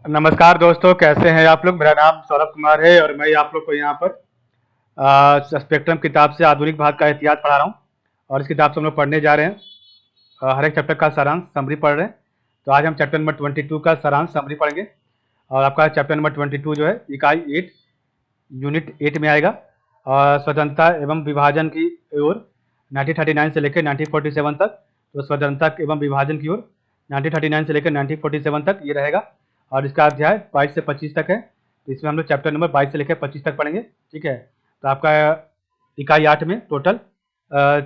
नमस्कार दोस्तों, कैसे हैं आप लोग। मेरा नाम सौरभ कुमार है और मैं आप लोग को यहाँ पर स्पेक्ट्रम किताब से आधुनिक भारत का इतिहास पढ़ा रहा हूँ। और इस किताब से हम लोग पढ़ने जा रहे हैं। हर एक चैप्टर का सारांश समरी पढ़ रहे हैं। तो आज हम चैप्टर नंबर 22 का सारांश समरी पढ़ेंगे। और आपका चैप्टर नंबर 22 जो है इकाई 8 यूनिट 8 में आएगा। और स्वतंत्रता एवं विभाजन की ओर 1939 से लेकर 1947 तक। तो स्वतंत्रता एवं विभाजन की ओर 1939 से लेकर 1947 तक ये रहेगा। और इसका अध्याय 22 से 25 तक है। तो इसमें हम लोग चैप्टर नंबर 22 से लेकर 25 तक पढ़ेंगे। ठीक है। तो आपका इकाई 8 में टोटल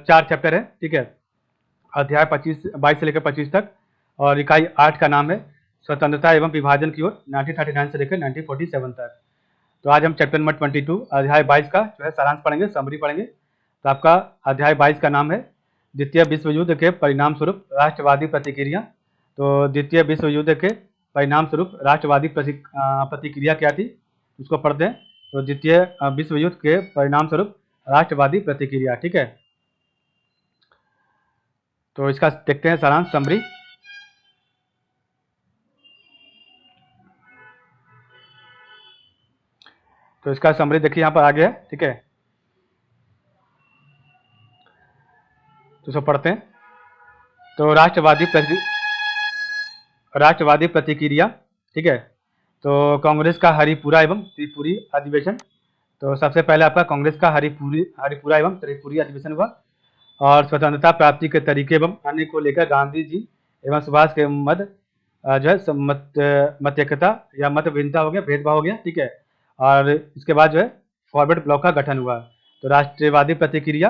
4 चैप्टर है। ठीक है। अध्याय 22 से लेकर 25 तक। और इकाई 8 का नाम है स्वतंत्रता एवं विभाजन की ओर 1939 से लेकर 1947 तक। तो आज हम चैप्टर नंबर 22 अध्याय 22 का जो है सारांश पढ़ेंगे, समरी पढ़ेंगे। तो आपका अध्याय 22 का नाम है द्वितीय विश्व युद्ध के परिणाम स्वरूप राष्ट्रवादी प्रतिक्रिया। तो द्वितीय विश्व युद्ध के परिणाम स्वरूप राष्ट्रवादी प्रतिक्रिया क्या थी उसको पढ़ते हैं। तो द्वितीय विश्व युद्ध के परिणाम स्वरूप राष्ट्रवादी प्रतिक्रिया। ठीक है। तो इसका देखते हैं सारांश समरी। तो इसका समरी देखिए यहाँ पर आ गया है। ठीक है। तो इसको पढ़ते हैं। तो राष्ट्रवादी प्रतिक्रिया। ठीक है। तो कांग्रेस का हरिपुरा एवं त्रिपुरी अधिवेशन। तो सबसे पहले आपका कांग्रेस का हरिपुरा एवं त्रिपुरी अधिवेशन हुआ। और स्वतंत्रता प्राप्ति के तरीके एवं अन्य को लेकर गांधी जी एवं सुभाष के मध्य जो है मत्यकता या मत भिन्नता हो गया, भेदभाव हो गया। ठीक है। और इसके बाद जो है फॉरवर्ड ब्लॉक का गठन हुआ। तो राष्ट्रवादी प्रतिक्रिया,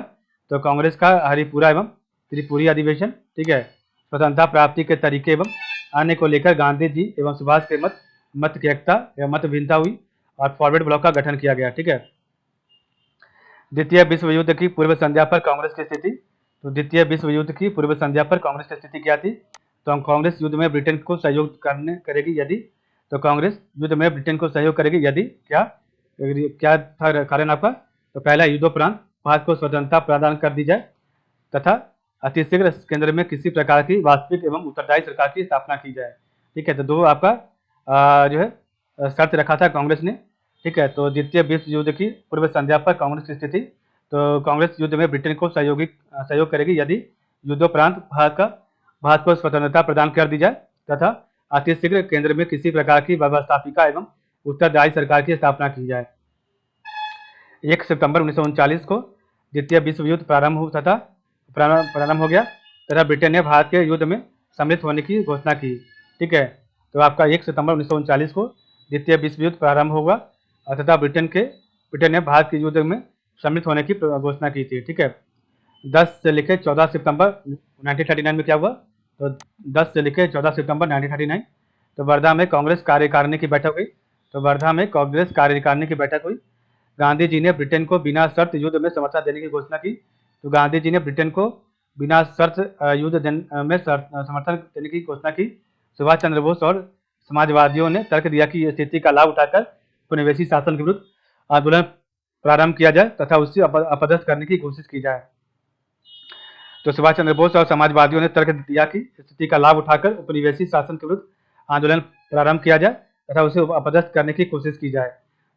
तो कांग्रेस का हरिपुरा एवं त्रिपुरी अधिवेशन। ठीक है। स्वतंत्रता प्राप्ति के तरीके एवं अन्य को लेकर गांधी जी एवं सुभाष के मत की एकता या मत भिन्नता हुई और फॉरवर्ड ब्लॉक का गठन किया गया। ठीक है। द्वितीय विश्व युद्ध की पूर्व संध्या पर कांग्रेस की स्थिति। तो द्वितीय विश्व युद्ध की पूर्व संध्या पर कांग्रेस की स्थिति क्या थी। तो कांग्रेस युद्ध में ब्रिटेन को सहयोग करेगी यदि। तो कांग्रेस युद्ध में ब्रिटेन को सहयोग करेगी यदि क्या क्या था कारण आपका। तो पहला, युद्धोपरांत भारत को स्वतंत्रता प्रदान कर दी जाए तथा अतिशीघ्र केंद्र में किसी प्रकार की वास्तविक एवं उत्तरदायी सरकार की स्थापना की जाए। ठीक है। तो दो आपका जो है शर्त रखा था कांग्रेस ने। ठीक है। तो द्वितीय विश्व युद्ध की पूर्व संध्या पर कांग्रेस की स्थिति। तो कांग्रेस युद्ध में ब्रिटेन को सहयोग करेगी यदि युद्धोपरांत भारत को स्वतंत्रता प्रदान कर दी जाए तथा अतिशीघ्र केंद्र में किसी प्रकार की व्यवस्थापिका एवं उत्तरदायी सरकार की स्थापना की जाए। 1 सितंबर 1939 को द्वितीय विश्व युद्ध प्रारंभ हो गया तथा ब्रिटेन ने भारत के युद्ध में सम्मिलित होने की घोषणा की। ठीक है। तो आपका 1 सितंबर 1939 को द्वितीय विश्व युद्ध प्रारंभ होगा तथा ब्रिटेन ने भारत के युद्ध में सम्मिलित होने की घोषणा की थी। ठीक है। 10 से लेकर 14 सितंबर 1939 में क्या हुआ। तो 10 से लेकर 14 सितंबर 1939 तो वर्धा में कांग्रेस कार्यकारिणी की बैठक हुई। तो वर्धा में कांग्रेस कार्यकारिणी की बैठक हुई। गांधी जी ने ब्रिटेन को बिना शर्त युद्ध में समर्थन देने की घोषणा की। तो गांधी जी ने ब्रिटेन को बिना शर्त युद्ध में समर्थन देने की घोषणा की। सुभाष चंद्र बोस और समाजवादियों ने तर्क दिया कि स्थिति का लाभ उठाकर उपनिवेशी शासन के विरुद्ध आंदोलन प्रारंभ किया जाए तथा उससे अपदस्थ करने की कोशिश की जाए। तो सुभाष चंद्र बोस और समाजवादियों ने तर्क दिया कि स्थिति का लाभ उठाकर उपनिवेशी शासन के विरुद्ध आंदोलन प्रारंभ किया जाए तथा उसे अपदस्थ करने की कोशिश की जाए।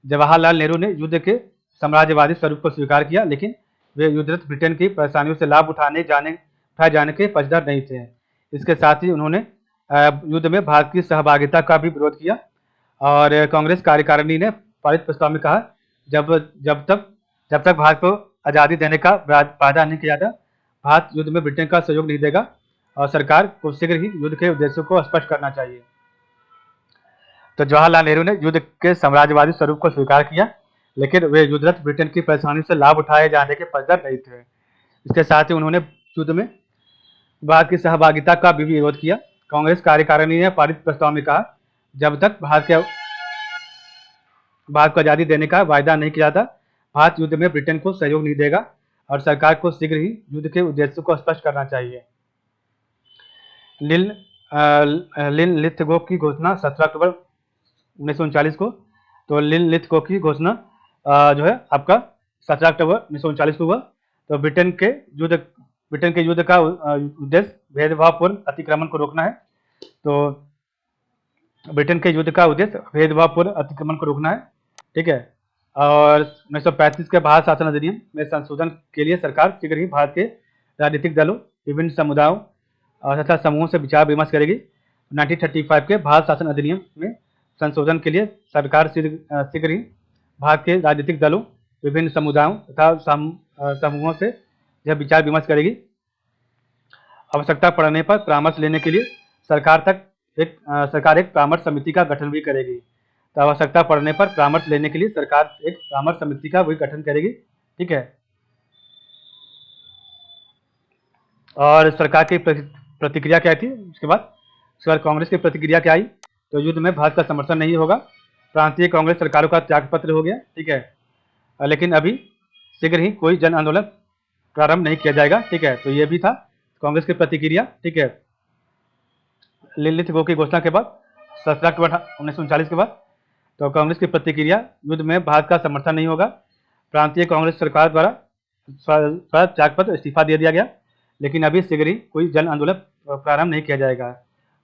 जवाहरलाल नेहरू ने युद्ध के साम्राज्यवादी स्वरूप को स्वीकार किया, लेकिन वे युद्धरत ब्रिटेन की परेशानियों से लाभ उठाए जाने के पक्षधर नहीं थे। इसके साथ ही उन्होंने युद्ध में भारत की सहभागिता का भी विरोध किया। और कांग्रेस कार्यकारिणी ने पारित प्रस्ताव में कहा, जब जब तक भारत को आज़ादी देने का वादा नहीं किया जाता, भारत युद्ध में ब्रिटेन का सहयोग नहीं देगा और सरकार को शीघ्र ही युद्ध के उद्देश्यों को स्पष्ट करना चाहिए। तो जवाहरलाल नेहरू ने युद्ध के साम्राज्यवादी स्वरूप को स्वीकार किया, लेकिन वे युद्धरत ब्रिटेन की परेशानी से लाभ उठाए जाने के पक्षधर नहीं थे। इसके साथ ही उन्होंने युद्ध में भारत की सहभागिता का भी विरोध किया। कांग्रेस कार्यकारिणी ने पारित प्रस्ताव में कहा, जब तक भारत को आज़ादी देने का वायदा नहीं किया जाता, भारत युद्ध में ब्रिटेन को सहयोग नहीं देगा और सरकार को शीघ्र ही युद्ध के उद्देश्यों को स्पष्ट करना चाहिए। लिन लिथगो की घोषणा 17 अक्टूबर 1939 को। तो लिन लिथगो की घोषणा जो है आपका 17 अक्टूबर 1939 को हुआ। तो ब्रिटेन के युद्ध का उद्देश्य भेदभावपूर्ण अतिक्रमण को रोकना है। तो ब्रिटेन के युद्ध का उद्देश्य भेदभावपूर्ण अतिक्रमण को रोकना है, ठीक है। और 1935 के भारत शासन अधिनियम में संशोधन के लिए सरकार शीघ्र ही भारत के राजनीतिक दलों, विभिन्न समुदायों तथा समूहों से विचार विमर्श करेगी। 1935 के भारत शासन अधिनियम में संशोधन के लिए सरकार शीघ्र ही भारत के राजनीतिक दलों, विभिन्न समुदायों तथा समूहों से यह विचार विमर्श करेगी। आवश्यकता पड़ने पर परामर्श लेने के लिए सरकार एक परामर्श समिति का गठन भी करेगी। तो आवश्यकता पड़ने पर परामर्श लेने के लिए सरकार एक परामर्श समिति का भी गठन करेगी, ठीक है। और सरकार की प्रतिक्रिया क्या थी उसके बाद कांग्रेस की प्रतिक्रिया क्या आई? तो युद्ध में भारत का समर्थन नहीं होगा, प्रांतीय कांग्रेस सरकारों का त्यागपत्र हो गया, ठीक है। लेकिन अभी शीघ्र ही कोई जन आंदोलन प्रारंभ नहीं किया जाएगा, ठीक है। तो ये भी था कांग्रेस की प्रतिक्रिया, ठीक है। लिलित गो की घोषणा के बाद 17 अक्टूबर 1939 के बाद तो कांग्रेस की प्रतिक्रिया, युद्ध में भारत का समर्थन नहीं होगा, प्रांतीय कांग्रेस सरकार द्वारा त्यागपत्र इस्तीफा दे दिया गया, लेकिन अभी शीघ्र ही कोई जन आंदोलन प्रारंभ नहीं किया जाएगा।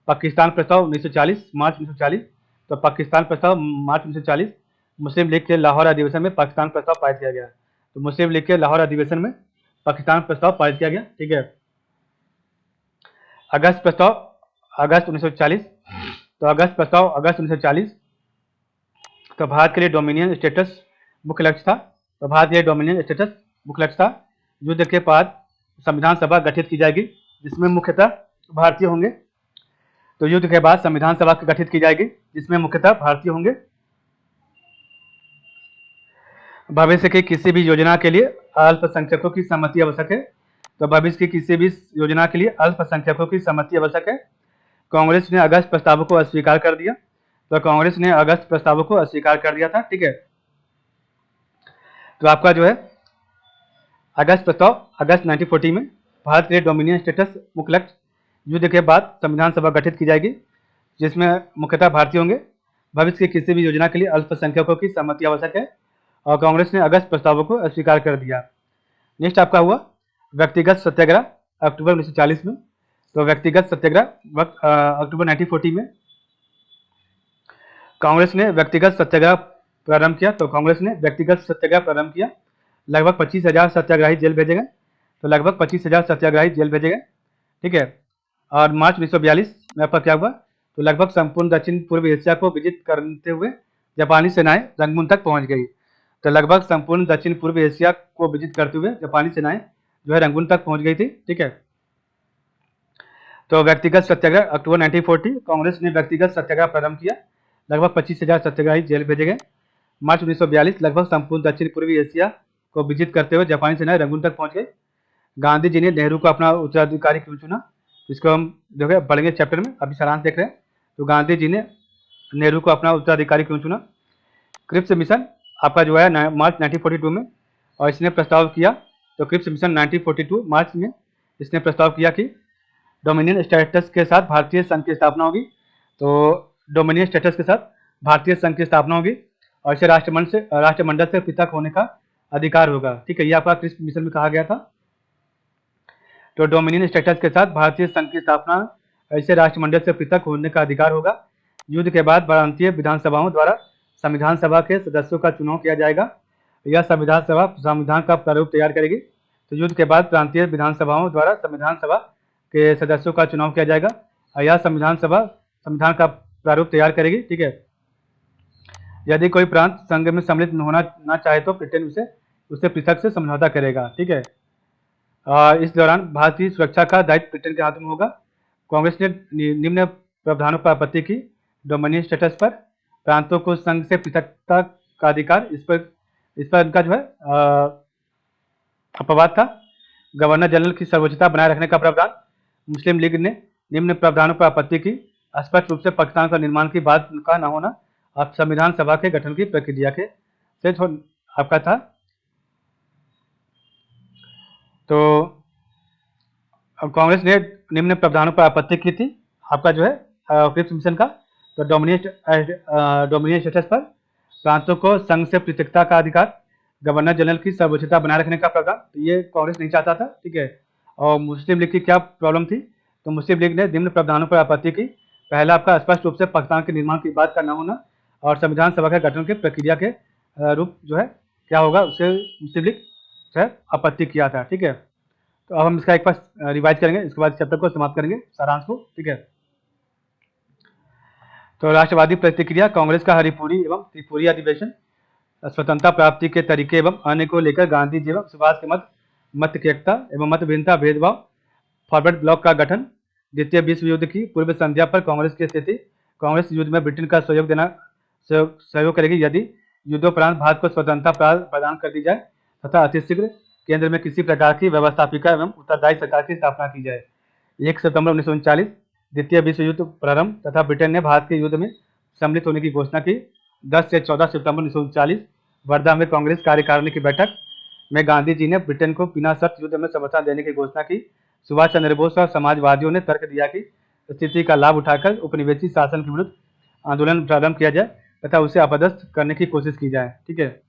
पाकिस्तान प्रस्ताव 1940 मार्च 1940, तो पाकिस्तान प्रस्ताव मार्च 1940 मुस्लिम लीग के लाहौर अधिवेशन में पाकिस्तान प्रस्ताव पारित किया गया। तो मुस्लिम लीग के लाहौर अधिवेशन में पाकिस्तान प्रस्ताव पारित किया गया, ठीक है। अगस्त प्रस्ताव अगस्त 1940, तो अगस्त प्रस्ताव अगस्त 1940, तो भारत के लिए डोमिनियन स्टेटस मुख्य लक्ष्य था। तो भारत के लिए डोमिनियन स्टेटस मुख्य लक्ष्य था। युद्ध के बाद संविधान सभा गठित की जाएगी जिसमें मुख्यतः भारतीय होंगे। तो युद्ध के बाद संविधान सभा गठित की जाएगी जिसमें मुख्यतः भारतीय होंगे। भविष्य की किसी भी योजना के लिए अल्पसंख्यकों की सहमति आवश्यक है। तो भविष्य की किसी भी योजना के लिए अल्पसंख्यकों की सहमति आवश्यक है। कांग्रेस ने अगस्त प्रस्तावों को अस्वीकार कर दिया। तो कांग्रेस ने अगस्त प्रस्तावों को अस्वीकार कर दिया था, ठीक है। तो आपका जो है अगस्त प्रस्ताव अगस्त 1940 में भारत के लिए डोमिनियन स्टेटस मुख्य लक्ष्य। युद्ध के बाद संविधान सभा गठित की जाएगी जिसमें मुख्यतः भारतीय होंगे। भविष्य की किसी भी योजना के लिए अल्पसंख्यकों की सहमति आवश्यक है और कांग्रेस ने अगस्त प्रस्तावों को अस्वीकार कर दिया। नेक्स्ट आपका हुआ व्यक्तिगत सत्याग्रह अक्टूबर 1940 में। तो व्यक्तिगत सत्याग्रह वक्त अक्टूबर 1940 में कांग्रेस ने व्यक्तिगत सत्याग्रह प्रारंभ किया। तो कांग्रेस ने व्यक्तिगत सत्याग्रह प्रारंभ किया। लगभग 25,000 सत्याग्रही जेल भेजे गए। तो लगभग 25,000 सत्याग्रही जेल भेजे गए, ठीक है। और मार्च 1942 में आपका क्या हुआ? तो लगभग संपूर्ण दक्षिण पूर्व एशिया को विजित करते हुए जापानी सेनाएं रंगून तक पहुंच गई। तो लगभग संपूर्ण दक्षिण पूर्व एशिया को विजित करते हुए जापानी सेनाएं जो है रंगून तक पहुंच गई थी, ठीक है। तो व्यक्तिगत सत्याग्रह अक्टूबर 1940 कांग्रेस ने व्यक्तिगत सत्याग्रह प्रारंभ किया। लगभग 25,000 सत्याग्रही जेल भेजे गए। मार्च 1942 लगभग संपूर्ण दक्षिण पूर्वी एशिया को विजित करते हुए जापानी सेनाएं रंगून तक पहुंच गए। गांधी जी ने नेहरू को अपना उत्तराधिकारी क्यों चुना? इसको हम जो है पढ़ेंगे चैप्टर में, अभी सारांश देख रहे हैं। तो गांधी जी ने नेहरू को अपना उत्तराधिकारी क्यों चुना? क्रिप्स मिशन आपका जो है मार्च 1942 में और इसने प्रस्ताव किया। तो क्रिप्स मिशन 1942 मार्च में इसने प्रस्ताव किया कि डोमिनियन स्टेटस के साथ भारतीय संघ की स्थापना होगी। तो डोमिनियन स्टेटस के साथ भारतीय संघ की स्थापना होगी और इसे राष्ट्रमंडल से पृथक होने का अधिकार होगा, ठीक है। ये आपका क्रिप्स मिशन में कहा गया था। तो डोमिनियन स्टेटस के साथ भारतीय संघ की स्थापना, ऐसे राष्ट्रमंडल से पृथक होने का अधिकार होगा। युद्ध के बाद भारतीय विधानसभाओं द्वारा संविधान सभा के सदस्यों का चुनाव किया जाएगा। यह संविधान सभा संविधान का प्रारूप तैयार करेगी। तो युद्ध के बाद प्रांतीय विधानसभाओं द्वारा संविधान सभा के सदस्यों का चुनाव किया जाएगा और यह संविधान सभा संविधान का प्रारूप तैयार करेगी, ठीक है। यदि कोई प्रांत संघ में सम्मिलित होना ना चाहे तो ब्रिटेन उससे पृथक से समझौता करेगा, ठीक है। इस दौरान भारतीय सुरक्षा का दायित्व ब्रिटेन के हाथ में होगा। कांग्रेस ने निम्न प्रावधानों पर आपत्ति की। डोमिनियन स्टेटस पर, प्रांतों को संघ से पृथकता का अधिकार, इस पर इनका जो है अपवाद था। गवर्नर जनरल की सर्वोच्चता बनाए रखने का प्रावधान। मुस्लिम लीग ने निम्न प्रावधानों पर आपत्ति की। स्पष्ट रूप से पाकिस्तान का निर्माण की बात का न होना अब संविधान सभा के गठन की प्रक्रिया के से आपका था। तो अब कांग्रेस ने निम्न प्रावधानों पर आपत्ति की थी आपका जो है क्रिप्स मिशन का। तो डोमिनियन स्टेटस पर, प्रांतों को संघ से पृथकता का अधिकार, गवर्नर जनरल की सर्वोच्चता बनाए रखने का प्रावधान, तो ये कांग्रेस नहीं चाहता था, ठीक है। और मुस्लिम लीग की क्या प्रॉब्लम थी? तो मुस्लिम लीग ने निम्न प्रावधानों पर आपत्ति की। पहला आपका स्पष्ट रूप से पाकिस्तान के निर्माण की बात का न होना, और संविधान सभा के गठन के प्रक्रिया के रूप जो है क्या होगा उससे मुस्लिम लीग जो है आपत्ति किया था। ठीक है, तो अब हम इसका एक बार रिवाइज करेंगे, इसके बाद चैप्टर को समाप्त करेंगे, सारांश को। ठीक है, तो राष्ट्रवादी प्रतिक्रिया, कांग्रेस का हरिपुरी एवं त्रिपुरी अधिवेशन, स्वतंत्रता प्राप्ति के तरीके एवं अन्य को लेकर गांधी जी एवं सुभाष के मत की एकता एवं मत भिन्नता भेदभाव, फॉरवर्ड ब्लॉक का गठन, द्वितीय विश्व युद्ध की पूर्व संध्या पर कांग्रेस की स्थिति, कांग्रेस युद्ध में ब्रिटेन का सहयोग करेगी यदि युद्धोपरांत भारत को स्वतंत्रता प्रदान कर दी जाए तथा अतिशीघ्र केंद्र में किसी प्रकार की व्यवस्थापिका एवं उत्तरदायी सरकार की स्थापना की जाए। 1 सितंबर 1939 द्वितीय विश्व युद्ध प्रारंभ तथा ब्रिटेन ने भारत के युद्ध में सम्मिलित होने की घोषणा की। 10 से 14 सितंबर 1939 वर्धा में कांग्रेस कार्यकारिणी की बैठक में गांधी जी ने ब्रिटेन को बिना शर्त युद्ध में समर्थन देने की घोषणा की। सुभाष चंद्र बोस और समाजवादियों ने तर्क दिया कि स्थिति का लाभ उठाकर उपनिवेशी शासन के विरुद्ध आंदोलन प्रारंभ किया जाए तथा उसे अपदस्थ करने की कोशिश की जाए। ठीक है,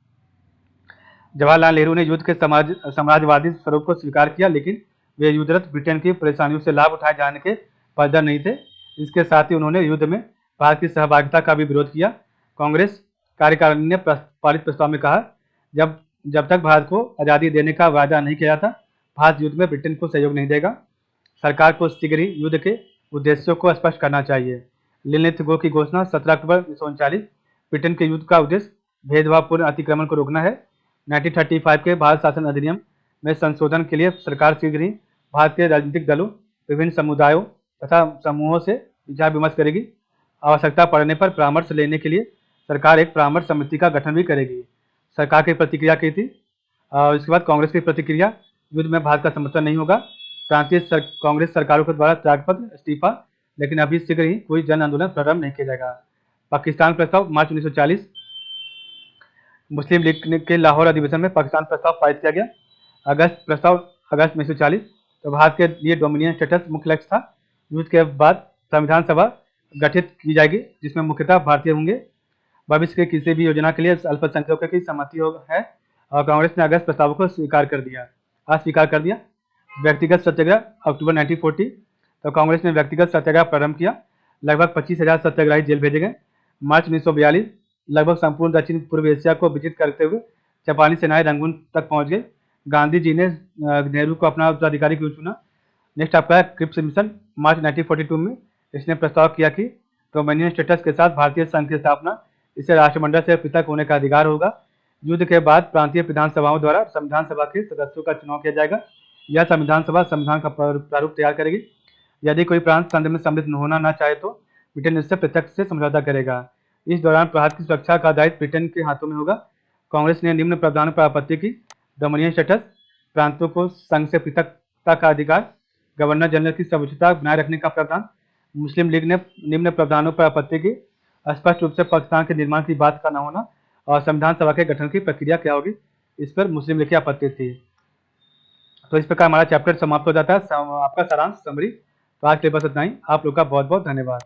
जवाहरलाल नेहरू ने युद्ध के साम्राज्यवादी स्वरूप को स्वीकार किया, लेकिन वे युद्धरत ब्रिटेन की परेशानियों से लाभ उठाए जाने के पायदार नहीं थे। इसके साथ ही उन्होंने युद्ध में भारत की सहभागिता का भी विरोध किया। कांग्रेस कार्यकारिणी ने पारित प्रस्ताव में कहा, जब तक भारत को आज़ादी देने का वायदा नहीं किया जाता, भारत युद्ध में ब्रिटेन को सहयोग नहीं देगा। सरकार को शीघ्र ही युद्ध के उद्देश्यों को स्पष्ट करना चाहिए। लीलनीथ गो की घोषणा 17 अक्टूबर 1939, ब्रिटेन के युद्ध का उद्देश्य भेदभावपूर्ण अतिक्रमण को रोकना है। 1935 के भारत शासन अधिनियम में संशोधन के लिए सरकार शीघ्र ही भारत के राजनीतिक दलों, विभिन्न समुदायों तथा समूहों से विचार विमर्श करेगी। आवश्यकता पड़ने पर परामर्श लेने के लिए सरकार एक परामर्श समिति का गठन भी करेगी। सरकार की प्रतिक्रिया की थी, और इसके बाद कांग्रेस की प्रतिक्रिया, युद्ध में भारत का समर्थन नहीं होगा। प्रांतीय कांग्रेस सरकारों के द्वारा त्यागपत्र, इस्तीफा, लेकिन अभी शीघ्र ही कोई जन आंदोलन प्रारंभ नहीं किया जाएगा। पाकिस्तान प्रस्ताव, मार्च 1940 मुस्लिम लीग के लाहौर अधिवेशन में पाकिस्तान प्रस्ताव पारित किया गया। अगस्त प्रस्ताव, अगस्त 1940, तो भारत के लिए डोमिनियन स्टेटस मुख्य लक्ष्य था। युद्ध के बाद संविधान सभा गठित की जाएगी, जिसमें मुख्यतः भारतीय होंगे। भविष्य के किसी भी योजना के लिए अल्पसंख्यकों की सहमति है, और कांग्रेस ने अगस्त प्रस्ताव को अस्वीकार कर दिया। व्यक्तिगत सत्याग्रह, अक्टूबर 1940, तो कांग्रेस ने व्यक्तिगत सत्याग्रह प्रारंभ किया। लगभग 25,000 सत्याग्रही जेल भेजे गए। मार्च 1942, लगभग संपूर्ण दक्षिण पूर्व एशिया को विजित करते हुए जापानी सेनाएं रंगून तक पहुंच गई। गांधी जी ने नेहरू को अपना उत्तराधिकारी क्यों चुना। नेक्स्ट आपका क्रिप्स मिशन, मार्च 1942 में इसने प्रस्ताव किया कि डोमिनियन स्टेटस के साथ भारतीय संघ की स्थापना, इसे राष्ट्रमंडल से पृथक होने का अधिकार होगा। युद्ध के बाद प्रांतीय विधानसभाओं द्वारा संविधान सभा के सदस्यों का चुनाव किया जाएगा। यह संविधान सभा संविधान का प्रारूप तैयार करेगी। यदि कोई प्रांत संघ में सम्मिलित होना न चाहे तो ब्रिटेन इससे पृथक से समझौता करेगा। इस दौरान भारत की सुरक्षा का दायित्व ब्रिटेन के हाथों में होगा। कांग्रेस ने निम्न प्रावधानों पर आपत्ति की: डोमिनियन स्टेटस, प्रांतों को संघ से पृथकता का अधिकार, गवर्नर जनरल की सर्वोच्चता बनाए रखने का प्रावधान। मुस्लिम लीग ने निम्न प्रावधानों पर आपत्ति की: स्पष्ट रूप से पाकिस्तान के निर्माण की बात का न होना, और संविधान सभा के गठन की प्रक्रिया क्या होगी, इस पर मुस्लिम लीग की आपत्ति थी। तो इस प्रकार हमारा चैप्टर समाप्त हो जाता है। आपका सारांश, समरी। तो आज के लिए बस इतना ही। आप लोग का बहुत बहुत धन्यवाद।